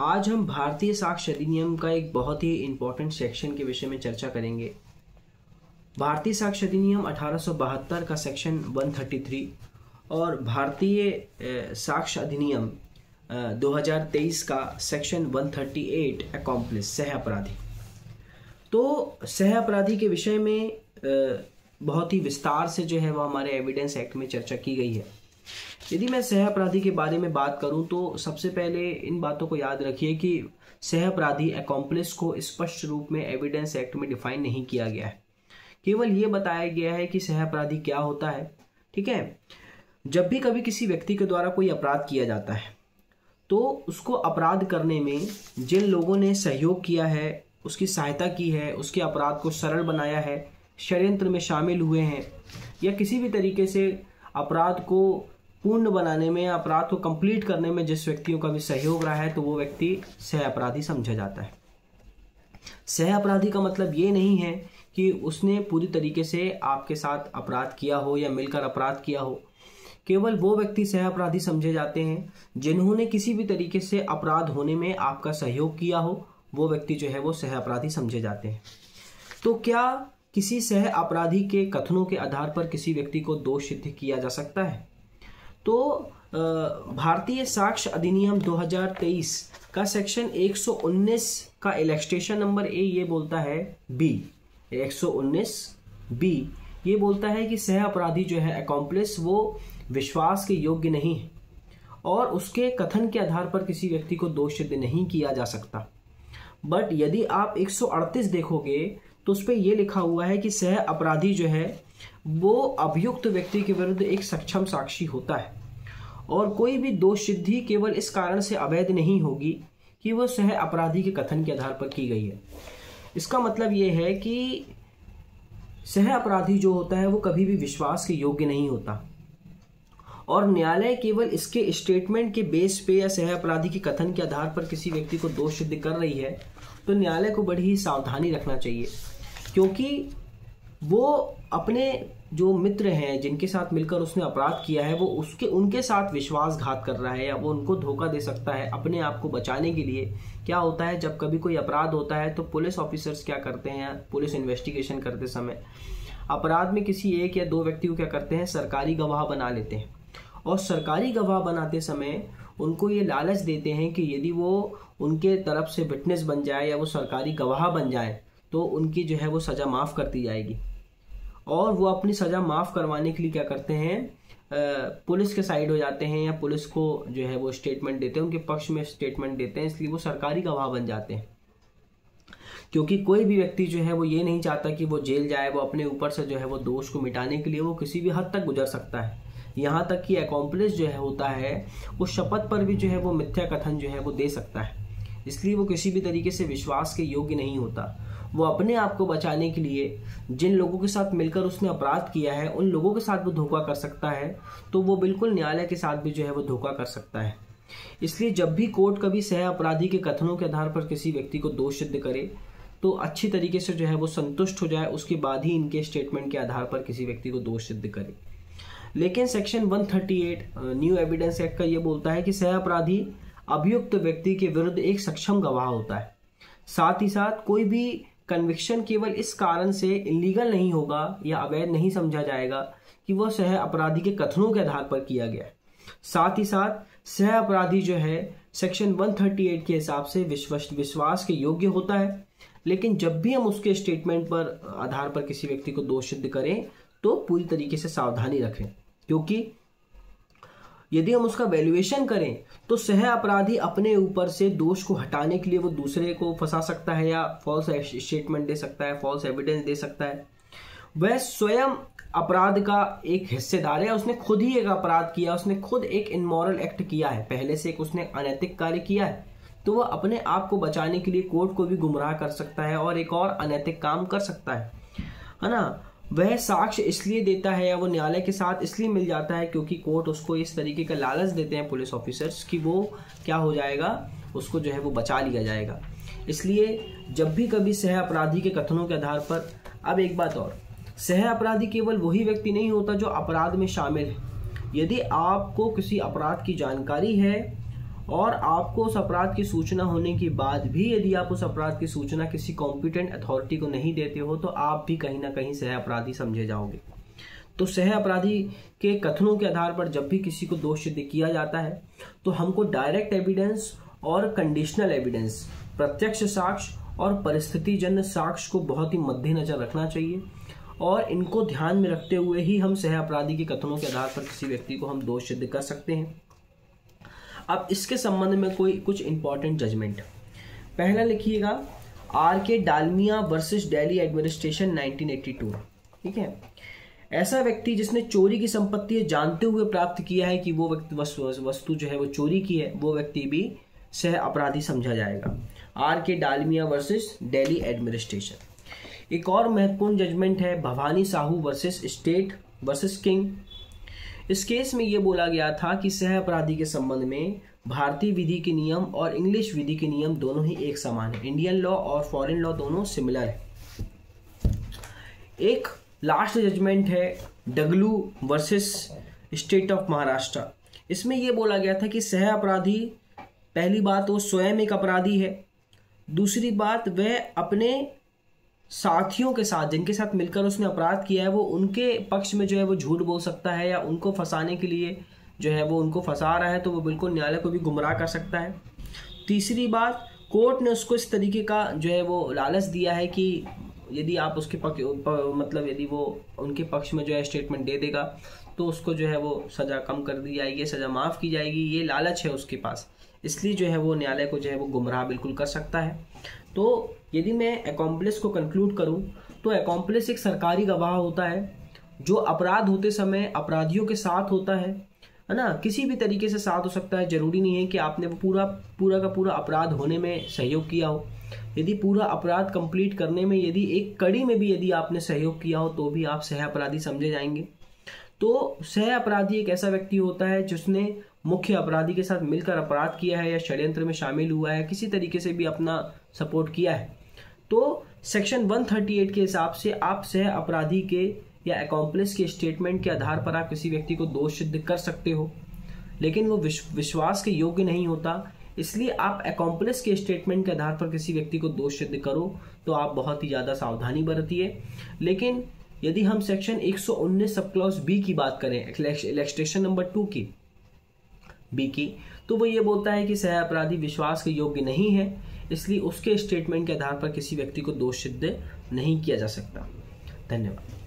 आज हम भारतीय साक्ष्य अधिनियम का एक बहुत ही इम्पोर्टेंट सेक्शन के विषय में चर्चा करेंगे। भारतीय साक्ष्य अधिनियम 1872 का सेक्शन 133 और भारतीय साक्ष्य अधिनियम 2023 का सेक्शन 138 अकॉम्प्लिस सह अपराधी। तो सह अपराधी के विषय में बहुत ही विस्तार से जो है वो हमारे एविडेंस एक्ट में चर्चा की गई है। यदि मैं सह अपराधी के बारे में बात करूं तो सबसे पहले इन बातों को याद रखिए कि सह अपराधी अकॉम्प्लिस को स्पष्ट रूप में एविडेंस एक्ट में डिफाइन नहीं किया गया है। केवल ये बताया गया है कि सह अपराधी क्या होता है। ठीक है, जब भी कभी किसी व्यक्ति के द्वारा कोई अपराध किया जाता है तो उसको अपराध करने में जिन लोगों ने सहयोग किया है, उसकी सहायता की है, उसके अपराध को सरल बनाया है, षड्यंत्र में शामिल हुए हैं या किसी भी तरीके से अपराध को पूर्ण बनाने में या अपराध को कंप्लीट करने में जिस व्यक्तियों का भी सहयोग रहा है तो वो व्यक्ति सह अपराधी समझा जाता है। सह अपराधी का मतलब ये नहीं है कि उसने पूरी तरीके से आपके साथ अपराध किया हो या मिलकर अपराध किया हो। केवल वो व्यक्ति सह अपराधी समझे जाते हैं जिन्होंने किसी भी तरीके से अपराध होने में आपका सहयोग किया हो, वो व्यक्ति जो है वो सह अपराधी समझे जाते हैं। तो क्या किसी सह अपराधी के कथनों के आधार पर किसी व्यक्ति को दोष सिद्ध किया जा सकता है? तो भारतीय साक्ष्य अधिनियम 2023 का सेक्शन 119 का इलस्ट्रेशन नंबर ए ये बोलता है, बी 119 बी ये बोलता है कि सह अपराधी जो है अकॉम्प्लिस वो विश्वास के योग्य नहीं है और उसके कथन के आधार पर किसी व्यक्ति को दोष सिद्ध नहीं किया जा सकता। बट यदि आप 138 देखोगे तो उस पर यह लिखा हुआ है कि सह अपराधी जो है वो अभियुक्त व्यक्ति के विरुद्ध एक सक्षम साक्षी होता है और कोई भी दोष सिद्धि केवल इस कारण से अवैध नहीं होगी कि वह सह अपराधी के कथन के आधार पर की गई है। इसका मतलब यह है कि सह अपराधी जो होता है वो कभी भी विश्वास के योग्य नहीं होता और न्यायालय केवल इसके स्टेटमेंट के बेस पे या सह अपराधी के कथन के आधार पर किसी व्यक्ति को दोष सिद्ध कर रही है तो न्यायालय को बड़ी ही सावधानी रखना चाहिए, क्योंकि वो अपने जो मित्र हैं जिनके साथ मिलकर उसने अपराध किया है वो उनके साथ विश्वासघात कर रहा है या वो उनको धोखा दे सकता है अपने आप को बचाने के लिए। क्या होता है, जब कभी कोई अपराध होता है तो पुलिस ऑफिसर्स क्या करते हैं, पुलिस इन्वेस्टिगेशन करते समय अपराध में किसी एक या दो व्यक्ति को क्या करते हैं, सरकारी गवाह बना लेते हैं और सरकारी गवाह बनाते समय उनको ये लालच देते हैं कि यदि वो उनके तरफ से विटनेस बन जाए या वो सरकारी गवाह बन जाए तो उनकी जो है वो सज़ा माफ़ कर दी जाएगी और वो अपनी सज़ा माफ़ करवाने के लिए क्या करते हैं, पुलिस के साइड हो जाते हैं या पुलिस को जो है वो स्टेटमेंट देते हैं, उनके पक्ष में स्टेटमेंट देते हैं, इसलिए वो सरकारी गवाह बन जाते हैं। क्योंकि कोई भी व्यक्ति जो है वो ये नहीं चाहता कि वो जेल जाए, वो अपने ऊपर से जो है वो दोष को मिटाने के लिए वो किसी भी हद तक गुजर सकता है। यहाँ तक कि अकॉम्प्लिस जो है होता है वो शपथ पर भी जो है वो मिथ्या कथन जो है वो दे सकता है, इसलिए वो किसी भी तरीके से विश्वास के योग्य नहीं होता। वो अपने आप को बचाने के लिए जिन लोगों के साथ मिलकर उसने अपराध किया है उन लोगों के साथ वो धोखा कर सकता है, तो वो बिल्कुल न्यायालय के साथ भी जो है वो धोखा कर सकता है। इसलिए जब भी कोर्ट कभी सह अपराधी के कथनों के आधार पर किसी व्यक्ति को दोष सिद्ध करे तो अच्छी तरीके से जो है वो संतुष्ट हो जाए, उसके बाद ही इनके स्टेटमेंट के आधार पर किसी व्यक्ति को दोष सिद्ध करे। लेकिन सेक्शन 138 न्यू एविडेंस एक्ट का ये बोलता है कि सह अपराधी अभियुक्त व्यक्ति के विरुद्ध एक सक्षम गवाह होता है। साथ ही साथ कोई भी कन्विक्शन केवल इस कारण से इलीगल नहीं होगा या अवैध नहीं समझा जाएगा कि वह सह अपराधी के कथनों के आधार पर किया गया है। साथ ही साथ सह अपराधी जो है सेक्शन 138 के हिसाब से विश्वास के योग्य होता है। लेकिन जब भी हम उसके स्टेटमेंट पर आधार पर किसी व्यक्ति को दोष सिद्ध करें तो पूरी तरीके से सावधानी रखें, क्योंकि यदि हम उसका वैल्यूएशन करें तो सह अपराधी अपने ऊपर से दोष को हटाने के लिए वो दूसरे को फंसा सकता है या फॉल्स स्टेटमेंट दे सकता है, फॉल्स एविडेंस दे सकता है। वह स्वयं अपराध का एक हिस्सेदार है, उसने खुद ही एक अपराध किया, उसने खुद एक इमोरल एक्ट किया है, पहले से एक उसने अनैतिक कार्य किया है, तो वह अपने आप को बचाने के लिए कोर्ट को भी गुमराह कर सकता है और एक और अनैतिक काम कर सकता है ना। वह साक्ष्य इसलिए देता है या वो न्यायालय के साथ इसलिए मिल जाता है क्योंकि कोर्ट उसको इस तरीके का लालच देते हैं पुलिस ऑफिसर्स कि वो क्या हो जाएगा, उसको जो है वो बचा लिया जाएगा। इसलिए जब भी कभी सह अपराधी के कथनों के आधार पर, अब एक बात और, सह अपराधी केवल वही व्यक्ति नहीं होता जो अपराध में शामिल है। यदि आपको किसी अपराध की जानकारी है और आपको उस अपराध की सूचना होने के बाद भी यदि आप उस अपराध की सूचना किसी कॉम्पिटेंट अथॉरिटी को नहीं देते हो तो आप भी कहीं ना कहीं सह अपराधी समझे जाओगे। तो सह अपराधी के कथनों के आधार पर जब भी किसी को दोष सिद्ध किया जाता है तो हमको डायरेक्ट एविडेंस और कंडीशनल एविडेंस, प्रत्यक्ष साक्ष्य और परिस्थितिजन्य साक्ष्य को बहुत ही मद्देनजर रखना चाहिए और इनको ध्यान में रखते हुए ही हम सह अपराधी के कथनों के आधार पर किसी व्यक्ति को हम दोष सिद्ध कर सकते हैं। अब इसके संबंध में कुछ इंपॉर्टेंट जजमेंट। पहला लिखिएगा, R K. Dalmia versus Delhi administration 1982। ठीक है, ऐसा व्यक्ति जिसने चोरी की संपत्ति जानते हुए प्राप्त किया है कि वो व्यक्ति वस्तु जो है वो चोरी की है, वो व्यक्ति भी सह अपराधी समझा जाएगा। R K. Dalmia versus Delhi administration. एक और महत्वपूर्ण जजमेंट है Bhawani Sahu versus state versus king. इस केस में ये बोला गया था कि सह अपराधी के संबंध में भारतीय विधि के नियम और इंग्लिश विधि के नियम दोनों ही एक समान है। इंडियन लॉ और फॉरेन लॉ दोनों सिमिलर है। एक लास्ट जजमेंट है डगलू वर्सेस स्टेट ऑफ महाराष्ट्र। इसमें यह बोला गया था कि सह अपराधी, पहली बात वो स्वयं एक अपराधी है, दूसरी बात वह अपने साथियों के साथ जिनके साथ मिलकर उसने अपराध किया है वो उनके पक्ष में जो है वो झूठ बोल सकता है या उनको फंसाने के लिए जो है वो उनको फंसा रहा है तो वो बिल्कुल न्यायालय को भी गुमराह कर सकता है। तीसरी बात, कोर्ट ने उसको इस तरीके का जो है वो लालच दिया है कि यदि आप उसके मतलब यदि वो उनके पक्ष में जो है स्टेटमेंट दे देगा तो उसको जो है वो सज़ा कम कर दी जाएगी, सज़ा माफ़ की जाएगी, ये लालच है उसके पास। इसलिए जो है वो न्यायालय को जो है वो गुमराह बिल्कुल कर सकता है। तो यदि मैं अकॉम्प्लिस को कंक्लूड करूं तो अकॉम्प्लिस एक सरकारी गवाह होता है जो अपराध होते समय अपराधियों के साथ होता है ना, किसी भी तरीके से साथ हो सकता है। जरूरी नहीं है कि आपने वो पूरा का पूरा अपराध होने में सहयोग किया हो। यदि पूरा अपराध कंप्लीट करने में यदि एक कड़ी में भी यदि आपने सहयोग किया हो तो भी आप सह अपराधी समझे जाएंगे। तो सह अपराधी एक ऐसा व्यक्ति होता है जिसने मुख्य अपराधी के साथ मिलकर अपराध किया है या षड्यंत्र में शामिल हुआ है, किसी तरीके से भी अपना सपोर्ट किया है। तो सेक्शन 138 के हिसाब से आप सह अपराधी के या अकॉम्प्लिस के स्टेटमेंट के आधार पर आप किसी व्यक्ति को दोष सिद्ध कर सकते हो, लेकिन वो विश्वास के योग्य नहीं होता। इसलिए आप अकॉम्प्लिस के स्टेटमेंट के आधार पर किसी व्यक्ति को दोष सिद्ध करो तो आप बहुत ही ज़्यादा सावधानी बरतिए। लेकिन यदि हम सेक्शन 119 सब क्लॉज बी की बात करें, इलस्ट्रेशन नंबर 2 की बी की, तो वो ये बोलता है कि सह अपराधी विश्वास के योग्य नहीं है, इसलिए उसके स्टेटमेंट के आधार पर किसी व्यक्ति को दोष सिद्ध नहीं किया जा सकता। धन्यवाद।